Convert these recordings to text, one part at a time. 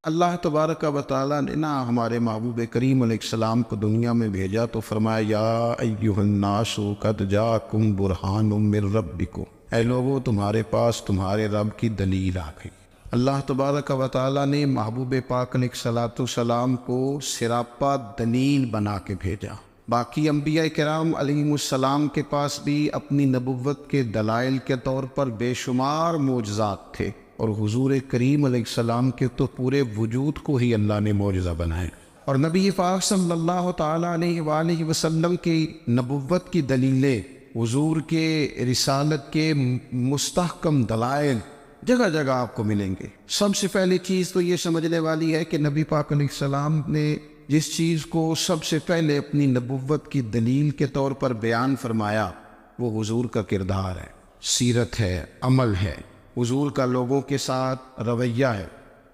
اللہ تبارک و تعالیٰ نے ہمارے محبوب کریم علیہ السلام کو دنیا میں بھیجا تو فرمایا یا ایھا الناس قد جاءکم برہان من ربکم، اے لوگو تمہارے پاس تمہارے رب کی دلیل آ گئی۔ اللہ تبارک و تعالیٰ نے محبوب پاک علیہ السلام کو سراپا دلیل بنا کے بھیجا۔ باقی انبیاء کرام علیہم السلام کے پاس بھی اپنی نبوت کے دلائل کے طور پر بے شمار معجزات تھے، اور حضور کریم علیہ السلام کے تو پورے وجود کو ہی اللہ نے معجزہ بنائے۔ اور نبی پاک صلی اللہ تعالیٰ علیہ وآلہ وسلم کی نبوت کی دلیلیں، حضور کے رسالت کے مستحکم دلائل جگہ جگہ آپ کو ملیں گے۔ سب سے پہلی چیز تو یہ سمجھنے والی ہے کہ نبی پاک علیہ السلام نے جس چیز کو سب سے پہلے اپنی نبوت کی دلیل کے طور پر بیان فرمایا وہ حضور کا کردار ہے، سیرت ہے، عمل ہے، حضور کا لوگوں کے ساتھ رویہ ہے۔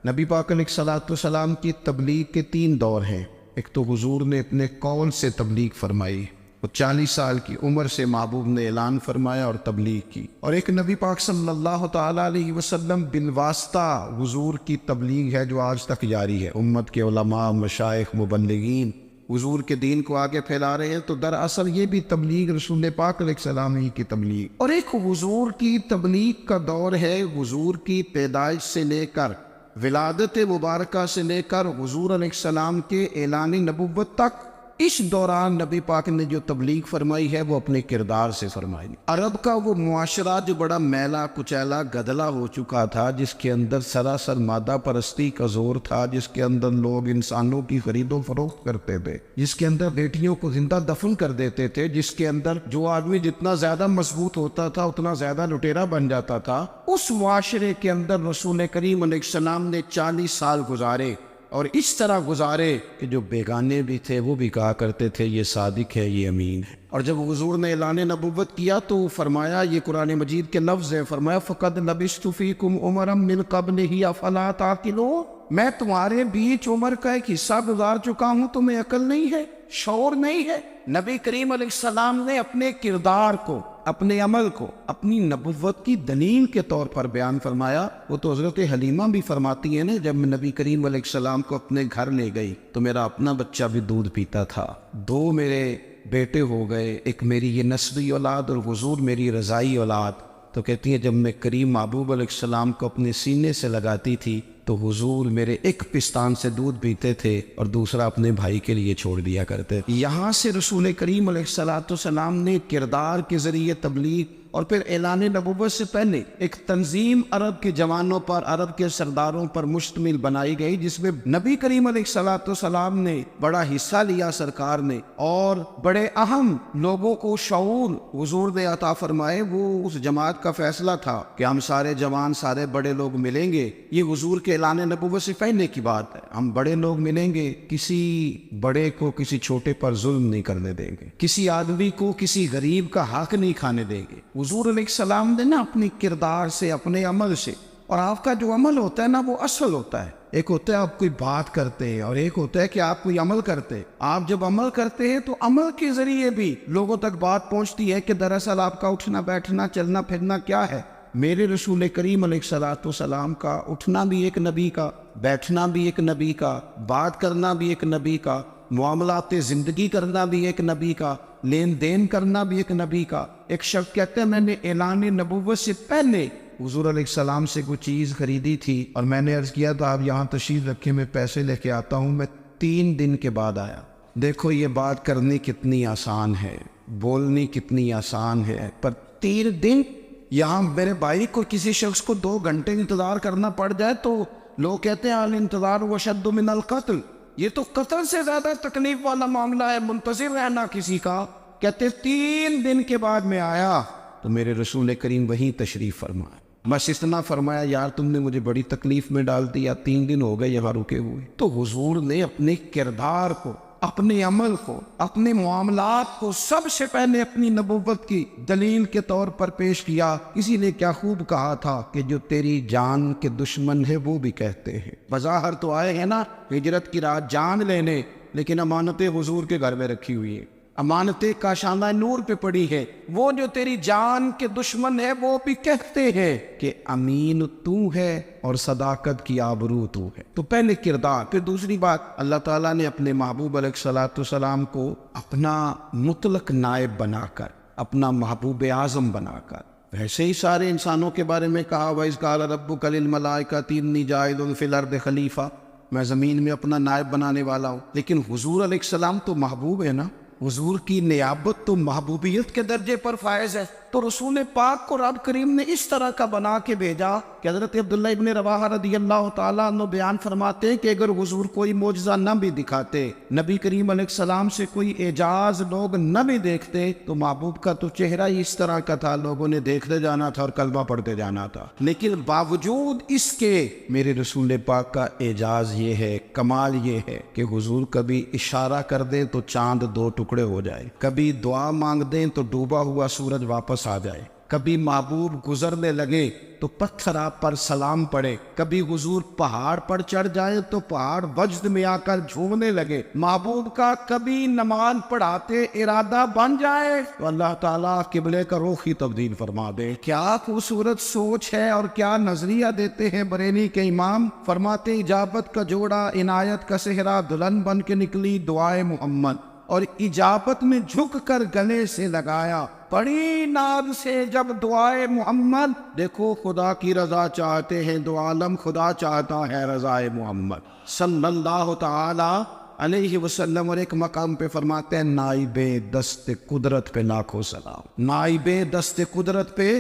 نبی پاک علیہ السلام کی تبلیغ کے 3 دور ہیں۔ ایک تو حضور نے اپنے قول سے تبلیغ فرمائی، وہ 40 سال کی عمر سے محبوب نے اعلان فرمایا اور تبلیغ کی، اور ایک نبی پاک صلی اللہ تعالیٰ علیہ وسلم بالواسطہ حضور کی تبلیغ ہے جو آج تک جاری ہے۔ امت کے علماء، مشائخ، مبلغین حضور کے دین کو آگے پھیلا رہے ہیں، تو دراصل یہ بھی تبلیغ رسول پاک علیہ السلام ہی کی تبلیغ۔ اور ایک حضور کی تبلیغ کا دور ہے، حضور کی پیدائش سے لے کر ولادت مبارکہ سے لے کر حضور علیہ السلام کے اعلان نبوت تک۔ اس دوران نبی پاک نے جو تبلیغ فرمائی ہے وہ اپنے کردار سے فرمائی۔ عرب کا وہ معاشرہ جو بڑا میلا کچیلا گدلا ہو چکا تھا، جس کے اندر سراسر مادہ پرستی کا زور تھا، جس کے اندر لوگ انسانوں کی خرید و فروخت کرتے تھے، جس کے اندر بیٹیوں کو زندہ دفن کر دیتے تھے، جس کے اندر جو آدمی جتنا زیادہ مضبوط ہوتا تھا اتنا زیادہ لٹیرا بن جاتا تھا، اس معاشرے کے اندر رسول کریم علیہ السلام نے 40 سال گزارے، اور اس طرح گزارے کہ جو بیگانے بھی تھے وہ بھی کہا کرتے تھے یہ صادق ہے، یہ امین ہے۔ اور جب حضور نے اعلان نبوت کیا تو فرمایا، یہ قرآن مجید کے لفظ ہیں، فرمایا فَقَدْ لَبِثْتُ فِيكُمْ عُمَرًا مِّن قَبْلِهِ أَفَلَا تَعْقِلُونَ، میں تمہارے بیچ عمر کا ایک حصہ گزار چکا ہوں، تمہیں عقل نہیں ہے، شعور نہیں ہے۔ نبی کریم علیہ السلام نے اپنے کردار کو، اپنے عمل کو اپنی نبوت کی دلیل کے طور پر بیان فرمایا۔ وہ تو حضرت حلیمہ بھی فرماتی ہیں نا، جب میں نبی کریم علیہ السلام کو اپنے گھر لے گئی تو میرا اپنا بچہ بھی دودھ پیتا تھا، 2 میرے بیٹے ہو گئے، ایک میری یہ نسبی اولاد اور حضور میری رضائی اولاد۔ تو کہتی ہیں جب میں کریم محبوب علیہ السلام کو اپنے سینے سے لگاتی تھی تو حضور میرے ایک پستان سے دودھ پیتے تھے اور دوسرا اپنے بھائی کے لیے چھوڑ دیا کرتے۔ یہاں سے رسول کریم علیہ السلام نے کردار کے ذریعے تبلیغ اور پھر اعلان نبوت سے پہلے ایک تنظیم عرب کے جوانوں پر، عرب کے سرداروں پر مشتمل بنائی گئی، جس میں نبی کریم علیہ السلام نے بڑا حصہ لیا، سرکار نے، اور بڑے اہم لوگوں کو شعور حضور نے عطا فرمائے۔ وہ اس جماعت کا فیصلہ تھا کہ ہم سارے جوان، سارے بڑے لوگ ملیں گے، یہ حضور کے اعلان نبوت سے پہلے کی بات ہے، ہم بڑے لوگ ملیں گے، کسی بڑے کو کسی چھوٹے پر ظلم نہیں کرنے دیں گے، کسی آدمی کو کسی غریب کا حق نہیں کھانے دیں گے۔ حضور علیہ السلام نے نا اپنی کردار سے، اپنے عمل سے، اور آپ کا جو عمل ہوتا ہے نا وہ اصل ہوتا ہے۔ ایک ہوتا ہے آپ کوئی بات کرتے ہیں اور ایک ہوتا ہے کہ آپ کوئی عمل کرتے ہیں۔ آپ جب عمل کرتے ہیں تو عمل کے ذریعے بھی لوگوں تک بات پہنچتی ہے کہ دراصل آپ کا اٹھنا بیٹھنا، چلنا پھرنا کیا ہے۔ میرے رسول کریم علیہ السلام کا اٹھنا بھی ایک نبی کا، بیٹھنا بھی ایک نبی کا، بات کرنا بھی ایک نبی کا، معاملات زندگی کرنا بھی ایک نبی کا، لین دین کرنا بھی ایک نبی کا۔ ایک شخص کہتے ہیں میں نے اعلان نبوت سے پہلے حضور علیہ السلام سے کوئی چیز خریدی تھی اور میں نے عرض کیا تو آپ یہاں تشریف رکھے، میں پیسے لے کے آتا ہوں، میں 3 دن کے بعد آیا۔ دیکھو یہ بات کرنی کتنی آسان ہے، بولنی کتنی آسان ہے، پر 3 دن یہاں میرے بھائی کو کسی شخص کو 2 گھنٹے انتظار کرنا پڑ جائے تو لوگ کہتے ہیں الانتظار وشد من القتل، یہ تو قتل سے زیادہ تکلیف والا معاملہ ہے، منتظر رہنا کسی کا۔ کہتے 3 دن کے بعد میں آیا تو میرے رسول کریم وہیں تشریف فرمایا، بس اتنا فرمایا یار تم نے مجھے بڑی تکلیف میں ڈال دیا، 3 دن ہو گئے یہاں رکے ہوئے۔ تو حضور نے اپنے کردار کو، اپنے عمل کو، اپنے معاملات کو سب سے پہلے اپنی نبوت کی دلیل کے طور پر پیش کیا۔ اسی نے کیا خوب کہا تھا کہ جو تیری جان کے دشمن ہے وہ بھی کہتے ہیں، بظاہر تو آئے ہیں نا ہجرت کی رات جان لینے، لیکن امانتیں حضور کے گھر میں رکھی ہوئی ہیں۔ امانتیں کاشانہ نور پہ پڑی ہے. وہ جو تیری جان کے دشمن ہے وہ بھی کہتے ہیں کہ امین تو ہے اور صداقت کی آبرو تو ہے. تو پہلے کردار. پھر دوسری بات، اللہ تعالیٰ نے اپنے محبوب علیہ الصلوۃ والسلام کو اپنا مطلق نائب بنا کر، اپنا محبوب اعظم بنا کر، ویسے ہی سارے انسانوں کے بارے میں کہا وَإِذْ قَالَ رَبُّكَ لِلْمَلَائِكَةِ إِنِّي جَاعِلٌ فِي الْأَرْضِ خَلِيفَةً، میں زمین میں اپنا نائب بنانے والا ہوں. لیکن حضور علیہ السلام تو محبوب ہے نا، حضور کی نیابت تو محبوبیت کے درجے پر فائز ہے. تو رسول پاک کو رب کریم نے اس طرح کا بنا کے بھیجا کہ حضرت عبداللہ ابن رواحہ رضی اللہ تعالیٰ عنہ بیان فرماتے ہیں کہ اگر حضور کوئی معجزہ نہ بھی دکھاتے، نبی کریم علیہ السلام سے کوئی اعجاز لوگ نہ بھی دیکھتے، تو محبوب کا تو چہرہ ہی اس طرح کا تھا، لوگوں نے دیکھتے جانا تھا اور کلمہ پڑھتے جانا تھا. لیکن باوجود اس کے میرے رسول پاک کا اعجاز یہ ہے، کمال یہ ہے کہ حضور کبھی اشارہ کر دیں تو چاند 2 ٹکڑے ہو جائے، کبھی دعا مانگ دیں تو ڈوبا ہوا سورج واپس آ جائے، کبھی محبوب گزرنے لگے تو پتھر آپ پر سلام پڑے، کبھی حضور پہاڑ پر چڑھ جائے تو پہاڑ وجد میں آ کر جھومنے لگے. محبوب کا کبھی نماز پڑھاتے ارادہ بن جائے تو اللہ تعالیٰ قبلے کا رخ ہی تبدیل فرما دے. کیا خوبصورت سوچ ہے اور کیا نظریہ دیتے ہیں بریلی کے امام. فرماتے اجابت کا جوڑا عنایت کا صحرا دلہن بن کے نکلی دعائے محمد، اور اجابت میں جھک کر گلے سے لگایا بڑی ناز سے جب دعائے محمد. دیکھو خدا کی رضا چاہتے ہیں، دو عالم خدا چاہتا ہے رضائے محمد صلی اللہ تعالی علیہ وسلم. اور ایک مقام پہ فرماتے ہیں نائب دست قدرت پہ لاکھوں سلام، نائب دست قدرت پہ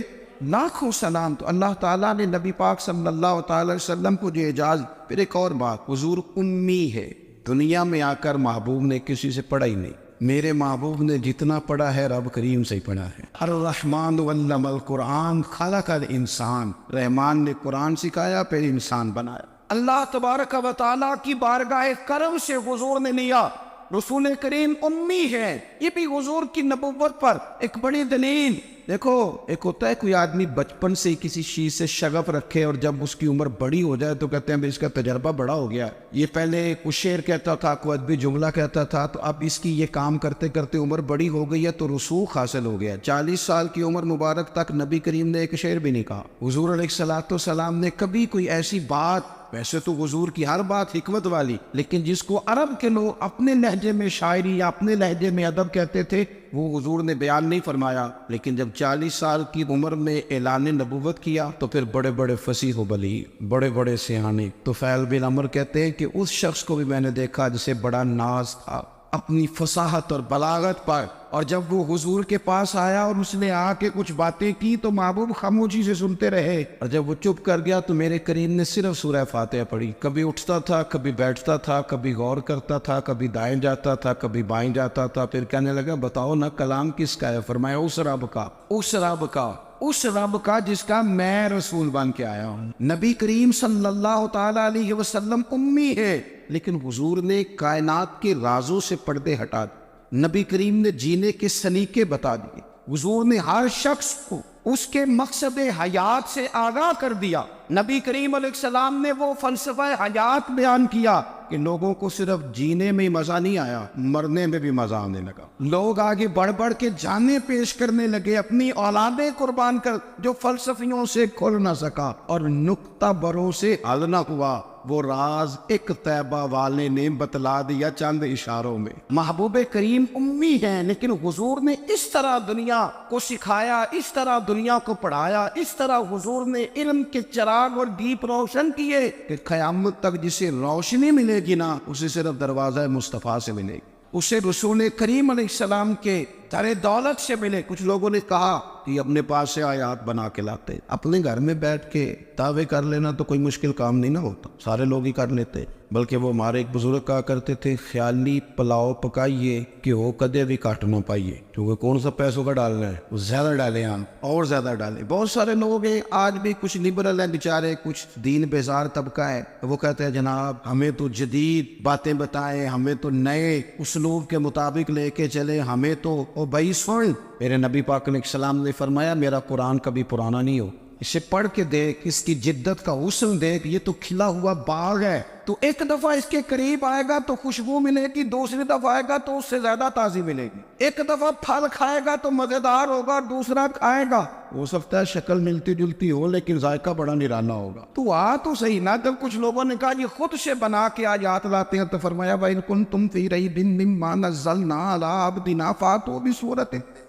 لاکھوں سلام. تو اللہ تعالیٰ نے نبی پاک صلی اللہ تعالی علیہ وسلم کو جو اعجاز. پھر ایک اور بات، حضور امی ہے. دنیا میں آ کر محبوب نے کسی سے پڑھا ہی نہیں. میرے محبوب نے جتنا پڑھا ہے رب کریم سے ہی پڑھا ہے. الرحمن علم القرآن خلق الانسان، رحمان نے قرآن سکھایا پھر انسان بنایا. اللہ تبارک و تعالیٰ کی بارگاہ کرم سے حضور نے لیا. رسول کریم امی ہے، یہ بھی حضور کی نبوت پر ایک بڑی دلیل. دیکھو ایک ہوتا ہے کوئی آدمی بچپن سے کسی چیز سے شغف رکھے اور جب اس کی عمر بڑی ہو جائے تو کہتے ہیں اس کا تجربہ بڑا ہو گیا. یہ پہلے کچھ شعر کہتا تھا، کوئی ادبی جملہ کہتا تھا، تو اب اس کی یہ کام کرتے کرتے عمر بڑی ہو گئی ہے تو رسوخ حاصل ہو گیا. 40 سال کی عمر مبارک تک نبی کریم نے ایک شعر بھی نہیں کہا. حضور علیہ الصلوۃ والسلام نے کبھی کوئی ایسی بات، ویسے تو حضور کی ہر بات حکمت والی، لیکن جس کو عرب کے لوگ اپنے لہجے میں شاعری یا اپنے لہجے میں ادب کہتے تھے، وہ حضور نے بیان نہیں فرمایا. لیکن جب 40 سال کی عمر میں اعلان نبوت کیا تو پھر بڑے بڑے فصیح و بلیغ، بڑے بڑے سیانے طفیل بن عمر کہتے ہیں کہ اس شخص کو بھی میں نے دیکھا جسے بڑا ناز تھا اپنی فصاحت اور بلاغت پر، اور جب وہ حضور کے پاس آیا اور اس نے آ کے کچھ باتیں کی تو محبوب خاموشی سے سنتے رہے، اور جب وہ چپ کر گیا تو میرے کریم نے صرف سورہ فاتحہ پڑھی. کبھی اٹھتا تھا، کبھی بیٹھتا تھا، کبھی غور کرتا تھا، کبھی دائیں جاتا تھا، کبھی بائیں جاتا تھا. پھر کہنے لگا بتاؤ نا کلام کس کا ہے؟ فرمایا اس رب کا، اس رب کا، اس رب کا جس کا میں رسول بن کے آیا ہوں. نبی کریم صلی اللہ تعالی علیہ وسلم امی ہے، لیکن حضور نے کائنات کے رازوں سے پردے ہٹا دیے. نبی کریم نے جینے کے سلیقے بتا دیے. حضور نے ہر شخص کو اس کے مقصد حیات سے آگاہ کر دیا. نبی کریم علیہ السلام نے وہ فلسفہ حیات بیان کیا کہ لوگوں کو صرف جینے میں مزہ نہیں آیا، مرنے میں بھی مزہ آنے لگا. لوگ آگے بڑھ بڑھ کے جانیں پیش کرنے لگے، اپنی اولادیں قربان کر. جو فلسفیوں سے کھل نہ سکا اور نکتہ بروں سے حل نہ ہوا، وہ راز ایک طیبہ والے نے بتلا دیا چند اشاروں میں. محبوب کریم امی ہیں، لیکن حضور نے اس طرح دنیا کو سکھایا، اس طرح دنیا کو پڑھایا، اس طرح حضور نے علم کے چراغ اور دیپ روشن کیے کہ قیامت تک جسے روشنی ملے گی نا، اسے صرف دروازہ مصطفیٰ سے ملے گی، اسے رسول کریم علیہ السلام کے در دولت سے ملے. کچھ لوگوں نے کہا کہ اپنے پاس سے آیات بنا کے لاتے. اپنے گھر میں بیٹھ کے دعوے کر لینا تو کوئی مشکل کام نہیں نہ ہوتا، سارے لوگ ہی کر لیتے. بلکہ وہ ہمارے ایک بزرگ کہا کرتے تھے خیالی پلاؤ پکائیے کہ ہو کدے بھی کاٹ نہ پائیے، کیونکہ کون سا پیسوں کا ڈالنا ہے، وہ زیادہ ڈالیں آپ اور زیادہ ڈالیں. بہت سارے لوگ ہیں آج بھی، کچھ لبرل ہیں بیچارے، کچھ دین بیزار طبقہ ہے، وہ کہتے ہیں جناب ہمیں تو جدید باتیں بتائیں، ہمیں تو نئے اسلوب کے مطابق لے کے چلے، ہمیں تو او بھائی سن. میرے نبی پاک علیہ السلام نے فرمایا میرا قرآن کبھی پرانا نہیں ہو، اسے پڑھ کے دیکھ، اس کی جدت کا حسن دیکھ، یہ تو کھلا ہوا باغ ہے. تو ایک دفعہ اس کے قریب آئے گا تو خوشبو ملے گی، دوسری دفعہ آئے گا تو اس سے زیادہ تازی ملے گی. ایک دفعہ پھل کھائے گا تو مزیدار ہوگا، دوسرا کھائے گا ہو سکتا ہے شکل ملتی جلتی ہو لیکن ذائقہ بڑا نرالا ہوگا. تو تو صحیح نا. جب کچھ لوگوں نے کہا یہ خود سے بنا کے آیات لاتے ہیں تو فرمایا وَإِن كُنتُمْ فِي رَيْبٍ مِّمَّا نَزَّلْنَا عَلَىٰ عَبْدِنَا فَأْتُوا بِسُورَةٍ.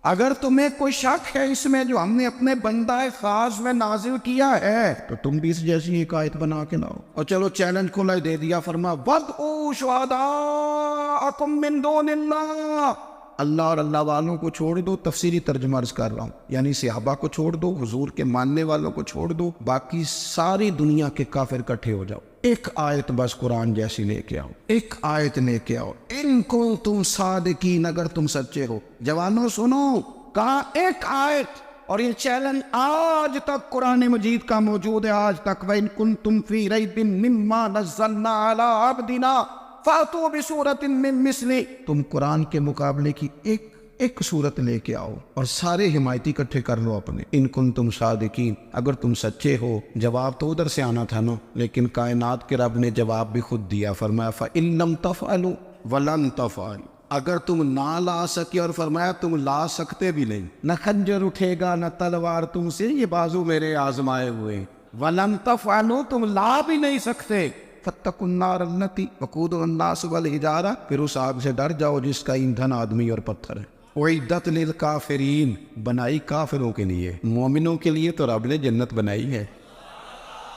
اگر تمہیں کوئی شک ہے اس میں جو ہم نے اپنے بندہ خاص میں نازل کیا ہے تو تم بھی اس جیسی ایک آیت بنا کے لاؤ. اور چلو چیلنج کھلا دے دیا، فرما وَادْعُوا شُهَدَاءَكُم مِّن دُونِ اللَّهِ. اللہ اور اللہ والوں کو چھوڑ دو، تفسیری ترجمہ عرض کر رہا ہوں، یعنی صحابہ کو چھوڑ دو، حضور کے ماننے والوں کو چھوڑ دو، باقی ساری دنیا کے کافر اکٹھے ہو جاؤ، ایک آیت بس قرآن جیسی لے کے آؤ، ایک آیت لے کے آؤ. ان کنتم صادقین، اگر تم سچے ہو. جوانوں سنو، کہا ایک آیت. اور یہ چیلنج آج تک قرآن مجید کا موجود ہے، آج تک. وَإِن كُنتُمْ فِي رَيْبٍ مِّمَّا نَزَّلْنَا عَلَىٰ عَبْدِنَا فَأْتُوا بِسُورَةٍ مِّن مِّثْلِهِ. تم قرآن کے مقابلے کی ایک صورت لے کے آؤ اور سارے حمایتی اکٹھے کر لو اپنے. ان کنتم صادقین، اگر تم سچے ہو. جواب تو ادھر سے آنا تھا نا، لیکن کائنات کے رب نے جواب بھی خود دیا، فرمایا فَإِن لَّمْ تَفْعَلُوا وَلَن تَفْعَلُوا. اگر تم نہ لا سکے، اور فرمایا تم لا سکتے بھی نہیں، نہ خنجر اٹھے گا نہ تلوار تم سے، یہ بازو میرے آزمائے ہوئے. وَلَن تَفْعَلُوا، تم لا بھی نہیں سکتے. فَاتَّقُوا النَّارَ الَّتِي وَقُودُهَا النَّاسُ وَالْحِجَارَةُ، پھر اس آگ سے ڈر جاؤ جس کا ایندھن آدمی اور پتھر ہے. اعدت للکافرین، بنائی کافروں کے لیے. مومنوں کے لیے تو رب نے جنت بنائی ہے.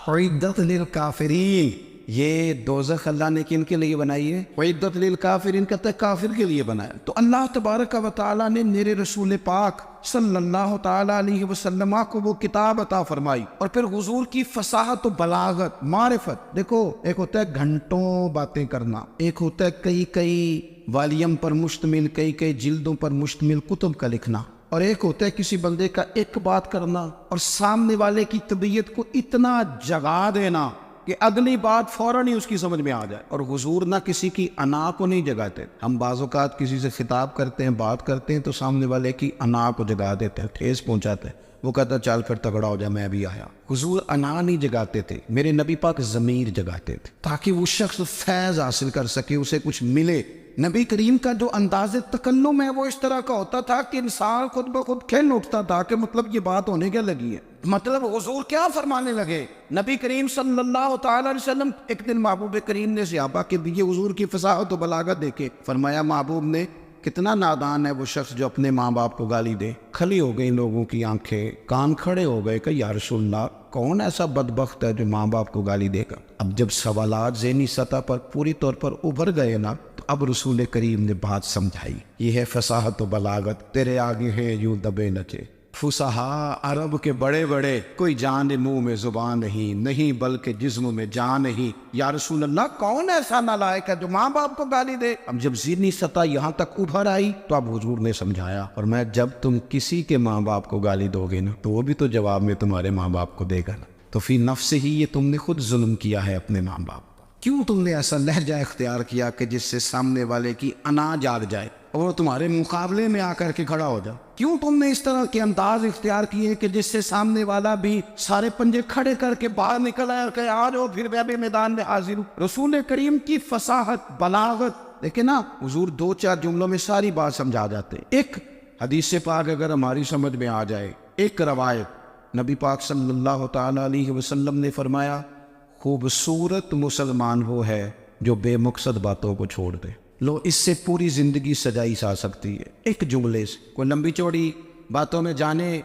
اعدت للکافرین، یہ دوزخ اللہ نے کن کے لیے بنائی ہے؟ اعدت للکافرین کہتا ہے کافر کے لیے بنایا. تو اللہ تبارک و تعالیٰ نے میرے رسول پاک صلی اللہ تعالیٰ علیہ وسلم کو وہ کتاب عطا فرمائی، اور پھر حضور کی فصاحت و بلاغت، معرفت. دیکھو، ایک ہوتا ہے گھنٹوں باتیں کرنا، ایک ہوتا ہے کئی والیم پر مشتمل، کئی جلدوں پر مشتمل کتب کا لکھنا، اور ایک ہوتا ہے کسی بندے کا ایک بات کرنا اور سامنے والے کی طبیعت کو اتنا جگا دینا کہ اگلی بات فوراً ہی اس کی سمجھ میں آ جائے. اور حضور نہ کسی کی انا کو نہیں جگاتے. ہم بعض اوقات کسی سے خطاب کرتے ہیں، بات کرتے ہیں تو سامنے والے کی انا کو جگا دیتے ہیں، ٹھیس پہنچاتے ہیں. وہ کہتا چل پھر تگڑا ہو جا، میں بھی آیا. حضور انا نہیں جگاتے تھے، میرے نبی پاک ضمیر جگاتے تھے تاکہ وہ شخص فیض حاصل کر سکے، اسے کچھ ملے. نبی کریم کا جو انداز تکلم ہے وہ اس طرح کا ہوتا تھا کہ انسان خود بخود کھل اٹھتا تھا کہ مطلب یہ بات ہونے کیا لگی ہے، مطلب حضور کیا فرمانے لگے. نبی کریم صلی اللہ تعالی علیہ وسلم، ایک دن محبوب کریم نے صحابہ کے دیے حضور کی فصاحت و بلاغت دیکھے. فرمایا محبوب نے کتنا نادان ہے وہ شخص جو اپنے ماں باپ کو گالی دے. کھلی ہو گئی لوگوں کی آنکھیں، کان کھڑے ہو گئے کہ یا رسول اللہ کون ایسا بدبخت ہے جو ماں باپ کو گالی دے گا. اب جب سوالات ذہنی سطح پر پوری طور پر ابھر گئے نا، تو اب رسول کریم نے بات سمجھائی. یہ ہے فصاحت و بلاغت، تیرے آگے ہے یوں دبے نچے. فصحا عرب کے بڑے بڑے، کوئی جان منہ میں زبان نہیں بلکہ جسم میں جان نہیں. یا رسول اللہ کون ایسا نالائق ہے جو ماں باپ کو گالی دے. اب جب ذہنی سطح یہاں تک ابھر آئی تو اب حضور نے سمجھایا، اور میں جب تم کسی کے ماں باپ کو گالی دو گے نا تو وہ بھی تو جواب میں تمہارے ماں باپ کو دے گا نا. تو فی نفس ہی یہ تم نے خود ظلم کیا ہے اپنے ماں باپ. کیوں تم نے ایسا لہجہ اختیار کیا کہ جس سے سامنے والے کی انا جاگ جائے اور وہ تمہارے مقابلے میں آ کر کے کھڑا ہو جائے؟ کیوں تم نے اس طرح کے انداز اختیار کیے کہ جس سے سامنے والا بھی سارے پنجے کھڑے کر کے باہر نکل آئے اور کہے آ جاؤ پھر میں بھی میدان میں حاضر ہوں. رسول کریم کی فصاحت بلاغت دیکھیں نا، حضور 2-4 جملوں میں ساری بات سمجھا جاتے. ایک حدیث پاک اگر ہماری سمجھ میں آ جائے، ایک روایت، نبی پاک صلی اللہ تعالی علیہ وسلم نے فرمایا خوبصورت مسلمان وہ ہے جو بے مقصد باتوں کو چھوڑ دے. لو، اس سے پوری زندگی سجائی جا سکتی ہے ایک جملے سے. کوئی لمبی چوڑی باتوں میں جانے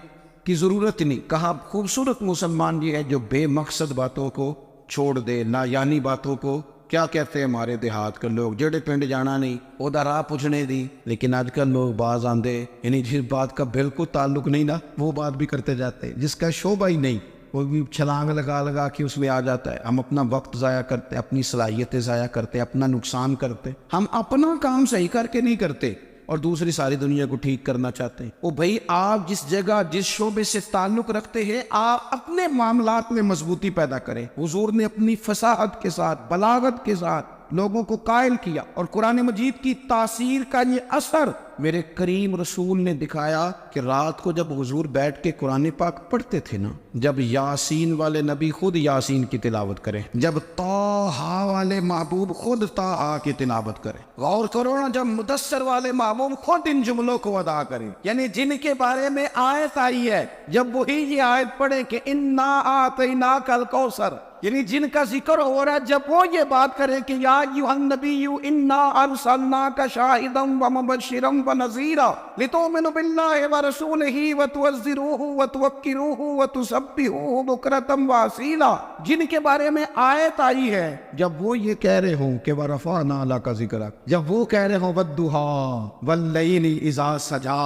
کی ضرورت نہیں. کہا خوبصورت مسلمان یہ ہے جو بے مقصد باتوں کو چھوڑ دے، لا یعنی باتوں کو. کیا کہتے ہیں ہمارے دیہات کے لوگ، جڑے پنڈ جانا نہیں وہ راہ پوچھنے دی. لیکن آج کل لوگ باز آندے، یعنی جس بات کا بالکل تعلق نہیں نا وہ بات بھی کرتے جاتے ہیں، جس کا شعبہ ہی نہیں وہ بھی چھلانگ لگا کے اس میں آ جاتا ہے. ہم اپنا وقت ضائع کرتے، اپنی صلاحیتیں ضائع کرتے، اپنا نقصان کرتے. ہم اپنا کام صحیح کر کے نہیں کرتے اور دوسری ساری دنیا کو ٹھیک کرنا چاہتے ہیں. او بھائی، آپ جس جگہ جس شعبے سے تعلق رکھتے ہیں آپ اپنے معاملات میں مضبوطی پیدا کریں. حضور نے اپنی فصاحت کے ساتھ، بلاغت کے ساتھ لوگوں کو قائل کیا، اور قرآن مجید کی تاثیر کا یہ اثر میرے کریم رسول نے دکھایا کہ رات کو جب حضور بیٹھ کے قرآن پاک پڑھتے تھے نا، جب یاسین والے نبی خود یاسین کی تلاوت کریں، جب طٰہٰ والے محبوب خود طٰہٰ کی تلاوت کریں، غور کرو نا، جب مدثر والے محبوب خود ان جملوں کو ادا کریں، یعنی جن کے بارے میں آیت آئی ہے، جب وہی یہ آیت پڑھیں کہ انا اعطیناک الکوثر، یعنی جن کا ذکر ہو رہا ہے، جب وہ یہ بات کریں کہ یا ایھا النبی انا ارسلناک شاہدا ومبشرا ونذیرا لتؤمنوا باللہ ورسولہ وتعزروہ وتوقروہ وتسبحوہ بکرۃ واصیلا، جن کے بارے میں آیت آئی ہے، جب وہ یہ کہہ رہے ہوں کہ ورفعنا لک ذکرک، جب وہ کہہ رہے ہوں والضحیٰ واللیل اذا سجا،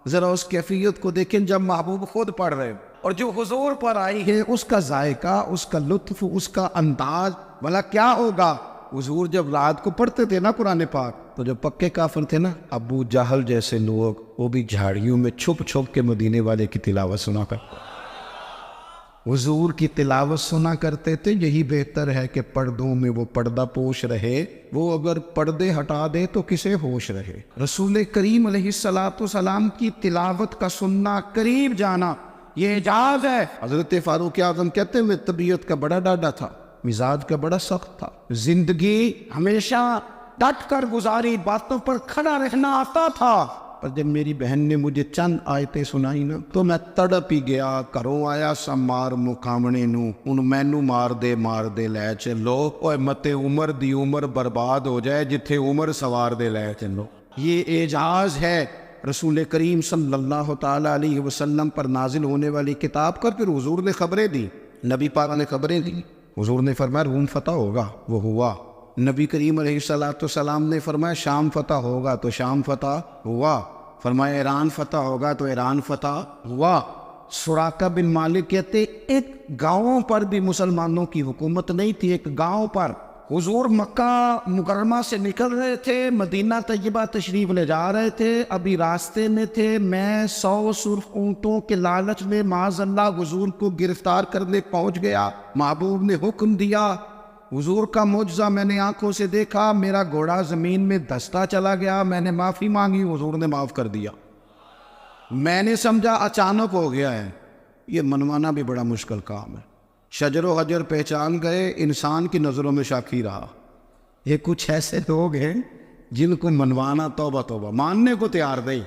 ذرا اس کیفیت کو دیکھیں جب محبوب خود پڑھ رہے ہیں، اور جو حضور پر آئی ہے اس کا ذائقہ، اس کا لطف، اس کا انداز، بھلا کیا ہوگا؟ حضور جب رات کو پڑھتے تھے نا قرآن پاک، تو جو پکے کافر تھے نا، ابو جہل جیسے لوگ، وہ بھی جھاڑیوں میں چھپ چھپ کے مدینے والے کی تلاوت سنا کرتے، حضور کی تلاوت سنا کرتے تھے۔ یہی بہتر ہے کہ پردوں میں وہ پردہ پوش رہے، وہ اگر پردے ہٹا دے تو کسے ہوش رہے۔ رسول کریم علیہ السلام کی تلاوت کا سننا، قریب جانا، یہ اعجاز ہے۔ حضرت فاروق اعظم کہتے ہیں طبیعت کا بڑا ڈاڈا تھا، مزاج کا بڑا سخت تھا، زندگی ہمیشہ ڈٹ کر گزاری، باتوں پر کھڑا رہنا آتا تھا، پر جب میری بہن نے مجھے چند آیتیں سنائی نا تو میں تڑپ ہی گیا۔ کروں آیا سا مار مقامنے نو، ان مینو مار دے لے چلو، اوے متے عمر دی عمر برباد ہو جائے، جتھے عمر سوار دے لے چلو۔ یہ اعجاز ہے رسول کریم صلی اللہ تعالیٰ علیہ وسلم پر نازل ہونے والی کتاب کا۔ پھر حضور نے خبریں دی، نبی پاک نے خبریں دی، حضور نے فرمایا روم فتح ہوگا، وہ ہوا۔ نبی کریم علیہ السلام نے فرمایا شام فتح ہوگا، تو شام فتح ہوا۔ فرمایا ایران فتح ہوگا، تو ایران فتح ہوا۔ سراقہ بن مالک کہتے ایک گاؤں پر بھی مسلمانوں کی حکومت نہیں تھی، ایک گاؤں پر حضور مکہ مکرمہ سے نکل رہے تھے، مدینہ طیبہ تشریف لے جا رہے تھے، ابھی راستے میں تھے، میں 100 سرخ اونٹوں کے لالچ میں معاذ اللہ حضور کو گرفتار کرنے پہنچ گیا۔ محبوب نے حکم دیا، حضور کا معجزہ میں نے آنکھوں سے دیکھا، میرا گھوڑا زمین میں دھستا چلا گیا، میں نے معافی مانگی، حضور نے معاف کر دیا۔ میں نے سمجھا اچانک ہو گیا ہے، یہ منوانا بھی بڑا مشکل کام ہے۔ شجر و حجر پہچان گئے، انسان کی نظروں میں شاکی رہا۔ یہ کچھ ایسے لوگ ہیں جن کو منوانا توبہ توبہ، ماننے کو تیار نہیں،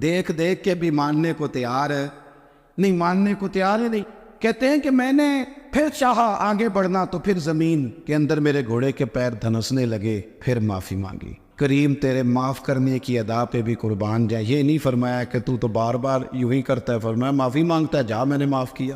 دیکھ دیکھ کے بھی ماننے کو تیار ہے نہیں، ماننے کو تیار ہے نہیں۔ کہتے ہیں کہ میں نے پھر چاہا آگے بڑھنا، تو پھر زمین کے اندر میرے گھوڑے کے پیر دھنسنے لگے، پھر معافی مانگی۔ کریم تیرے معاف کرنے کی ادا پہ بھی قربان جائے۔ یہ نہیں فرمایا کہ تو بار بار یوں ہی کرتا ہے، فرمایا معافی مانگتا ہے، جا میں نے معاف کیا۔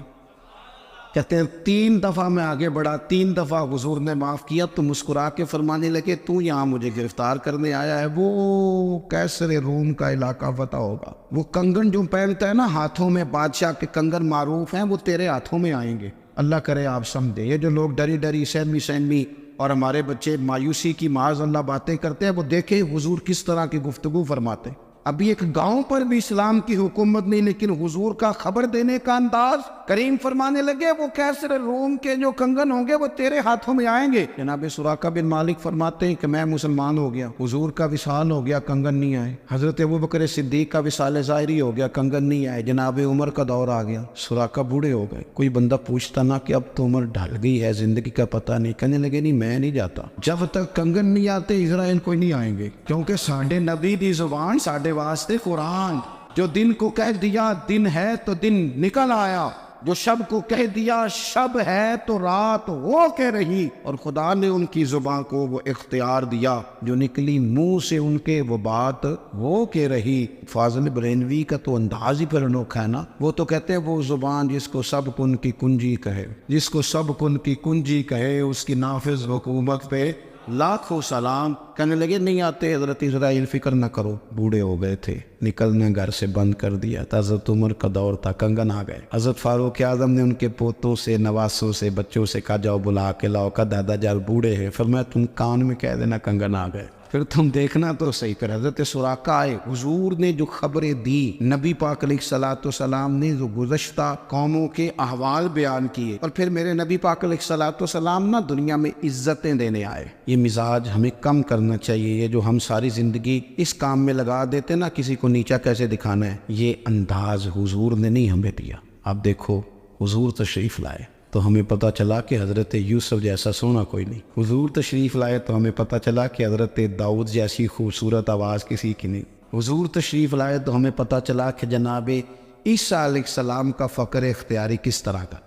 کہتے ہیں 3 دفعہ میں آگے بڑھا، 3 دفعہ حضور نے معاف کیا، تو مسکرا کے فرمانے لگے تو یہاں مجھے گرفتار کرنے آیا ہے، وہ کیسر روم کا علاقہ فتح ہوگا۔ وہ کنگن جو پہنتا ہے نا ہاتھوں میں، بادشاہ کے کنگن معروف ہیں، وہ تیرے ہاتھوں میں آئیں گے۔ اللہ کرے آپ سمجھے، یہ جو لوگ ڈری ڈری سہمی اور ہمارے بچے مایوسی کی معاذ اللہ باتیں کرتے ہیں، وہ دیکھیں حضور کس طرح کی گفتگو فرماتے ہیں۔ ابھی ایک گاؤں پر بھی اسلام کی حکومت نہیں، لیکن حضور کا خبر دینے کا انداز، کریم فرمانے لگے وہ کیسر روم کے جو کنگن ہوں گے وہ تیرے ہاتھوں میں آئیں گے۔ جناب سراقہ بن مالک فرماتے ہیں کہ میں مسلمان ہو گیا، حضور کا وصال ہو گیا، کنگن نہیں آئے۔ حضرت ابوبکر صدیق کا وصال ظاہری ہو گیا، کنگن نہیں آئے۔ جناب عمر کا دور آ گیا، سراقہ بوڑھے ہو گئے۔ کوئی بندہ پوچھتا نا کہ اب تو عمر ڈھل گئی ہے، زندگی کا پتہ نہیں، کہنے لگے نہیں میں نہیں جاتا، جب تک کنگن نہیں آتے اسرائیل کوئی نہیں آئیں گے، کیونکہ ساڈے نبی دی زبان، ساڈے واسطے قرآن، جو دن کو کہہ دیا دن ہے تو دن نکل آیا، جو شب کو کہہ دیا شب ہے تو رات ہو کے رہی، اور خدا نے ان کی زبان کو وہ اختیار دیا، جو نکلی منہ سے ان کے وہ بات ہو کے رہی۔ فاضل برینوی کا تو انداز ہی پر انوکھا ہے نا، وہ تو کہتے ہیں وہ زبان جس کو سب کن کی کنجی کہے، جس کو سب کن کی کنجی کہے، اس کی نافذ حکومت پہ لاکھوں سلام۔ کہنے لگے نہیں آتے حضرت اسرائیل، فکر نہ کرو، بوڑھے ہو گئے تھے، نکلنے گھر سے بند کر دیا تھا، حضرت عمر کا دور تھا، کنگن آ گئے۔ حضرت فاروق اعظم نے ان کے پوتوں سے، نواسوں سے، بچوں سے کہا جاؤ بلا کے لاؤ، کا دادا جان بوڑھے ہیں، فرمایا تم کان میں کہہ دینا کنگن آ گئے۔ پھر تم دیکھنا تو صحیح کر حضرت سراقہ آئے، حضور نے جو خبریں دی، نبی پاک علیہ الصلوۃ والسلام نے جو گزشتہ قوموں کے احوال بیان کیے، اور پھر میرے نبی پاک علیہ الصلوۃ والسلام نا دنیا میں عزتیں دینے آئے۔ یہ مزاج ہمیں کم کرنا چاہیے، یہ جو ہم ساری زندگی اس کام میں لگا دیتے نا، کسی کو نیچا کیسے دکھانا ہے، یہ انداز حضور نے نہیں ہمیں دیا۔ اب دیکھو حضور تشریف لائے تو ہمیں پتہ چلا کہ حضرت یوسف جیسا سونا کوئی نہیں، حضور تشریف لائے تو ہمیں پتہ چلا کہ حضرت داؤد جیسی خوبصورت آواز کسی کی نہیں، حضور تشریف لائے تو ہمیں پتہ چلا کہ جناب عیسیٰ علیہ السلام کا فقر اختیاری کس طرح کا،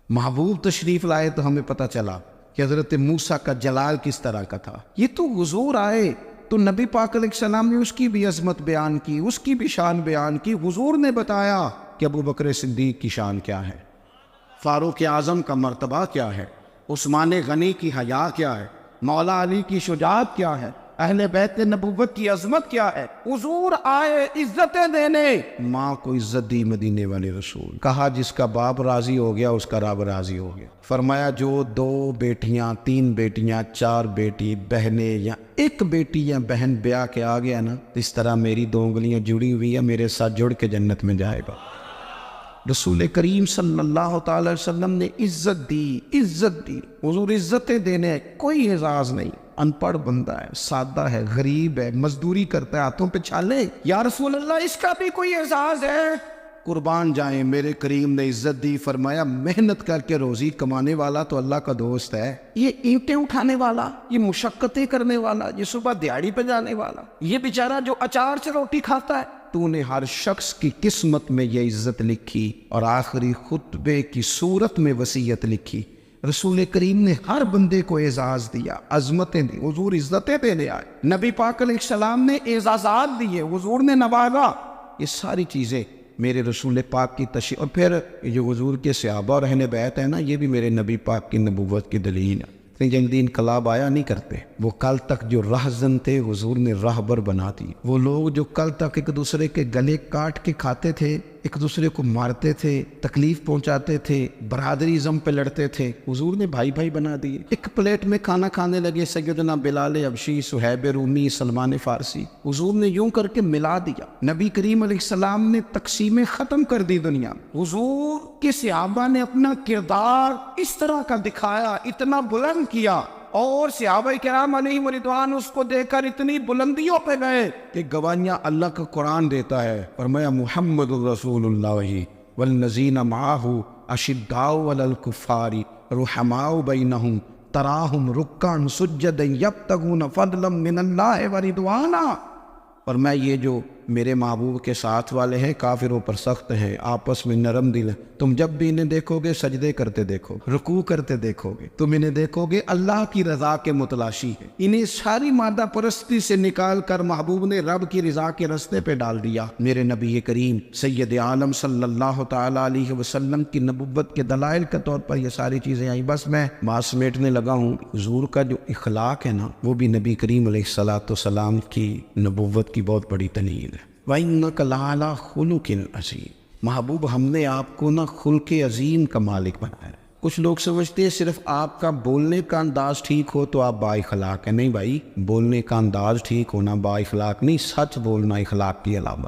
محبوب تشریف لائے تو ہمیں پتہ چلا کہ حضرت موسیٰ کا جلال کس طرح کا تھا۔ یہ تو حضور آئے تو نبی پاک علیہ السلام نے اس کی بھی عظمت بیان کی، اس کی بھی شان بیان کی۔ حضور نے بتایا کہ ابو بکر صدیق کی شان کیا ہے، فاروق اعظم کا مرتبہ کیا ہے، عثمان غنی کی حیا کیا ہے، مولا علی کی شجاعت کیا ہے، اہل بیت نبوت کی عظمت کیا ہے۔ حضور آئے عزتیں دینے، ماں کو عزت دی مدینے والے رسول، کہا جس کا باپ راضی ہو گیا اس کا رب راضی ہو گیا۔ فرمایا جو 2 بیٹیاں 3 بیٹیاں 4 بیٹی بہنیں یا 1 بیٹی یا بہن بیاہ کے آ گیا نا، اس طرح میری 2 انگلیاں جڑی ہوئی ہیں، میرے ساتھ جڑ کے جنت میں جائے گا۔ رسول کریم صلی اللہ تعالی وسلم نے عزت دی۔ حضور عزتیں دینے، کوئی اعزاز نہیں، ان پڑھ بندہ ہے، سادہ ہے، غریب ہے، مزدوری کرتا ہے، ہاتھوں پہ چھالے، یا رسول اللہ اس کا بھی کوئی اعزاز ہے؟ قربان جائیں، میرے کریم نے عزت دی، فرمایا محنت کر کے روزی کمانے والا تو اللہ کا دوست ہے، یہ اینٹیں اٹھانے والا، یہ مشقتیں کرنے والا، یہ صبح دیہڑی پہ جانے والا، یہ بیچارہ جو اچار سے روٹی کھاتا ہے، تو نے ہر شخص کی قسمت میں یہ عزت لکھی اور آخری خطبے کی صورت میں وصیت لکھی۔ رسول کریم نے ہر بندے کو اعزاز دیا، عظمتیں دی، حضور عزتیں دینے آئے، نبی پاک علیہ السلام نے اعزازات دیے، حضور نے نوازا۔ یہ ساری چیزیں میرے رسول پاک کی تشریح، اور پھر یہ جو حضور کے صحابہ اور اہل بیت ہے نا، یہ بھی میرے نبی پاک کی نبوت کی دلیل ہے۔ اتنی جلدی انقلاب آیا نہیں کرتے، وہ کل تک جو رہزن تھے حضور نے راہبر بنا دی۔ وہ لوگ جو کل تک ایک دوسرے کے گلے کاٹ کے کھاتے تھے، ایک دوسرے کو مارتے تھے، تکلیف پہنچاتے تھے، برادریزم پہ لڑتے تھے، حضور نے بھائی بھائی بنا دیے۔ ایک پلیٹ میں کھانا کھانے لگے، سیدنا بلال حبشی، صہیب رومی، سلمان فارسی، حضور نے یوں کر کے ملا دیا۔ نبی کریم علیہ السلام نے تقسیمیں ختم کر دی دنیا۔ حضور کے صحابہ نے اپنا کردار اس طرح کا دکھایا، اتنا بلند کیا، اور صحابہ کرام علیہم رضوان اس کو دیکھ کر اتنی بلندیوں پہ گئے کہ گواہیاں اللہ کا قرآن دیتا ہے۔ فرمایا محمد رسول اللہ والذین معہ اشداء علی الکفار رحماء بینہم تراہم رکعا سجدا یبتغون فضلا من اللہ ورضوانا۔ اور میں یہ جو میرے محبوب کے ساتھ والے ہیں کافروں پر سخت ہیں، آپس میں نرم دل ہیں، تم جب بھی انہیں دیکھو گے سجدے کرتے دیکھو، رکوع کرتے دیکھو گے، تم انہیں دیکھو گے اللہ کی رضا کے متلاشی ہے۔ انہیں ساری مادہ پرستی سے نکال کر محبوب نے رب کی رضا کے رستے پہ ڈال دیا۔ میرے نبی کریم سید عالم صلی اللہ تعالی علیہ وسلم کی نبوت کے دلائل کے طور پر یہ ساری چیزیں آئیں۔ بس میں بات سمیٹنے لگا ہوں۔ حضور کا جو اخلاق ہے نا، وہ بھی نبی کریم علیہ الصلوۃ والسلام کی نبوت کی بہت بڑی دلیل ہے۔ وَإِنَّكَ لَعَلَىٰ خُلُقٍ عَظِيمٍ، محبوب ہم نے آپ کو نا خلق عظیم کا مالک بنایا ہے۔ کچھ لوگ سمجھتے ہیں صرف آپ کا بولنے کا انداز ٹھیک ہو تو آپ با اخلاق ہیں۔ نہیں بھائی، بولنے کا انداز ٹھیک ہونا با اخلاق نہیں، سچ بولنا اخلاق کے علاوہ۔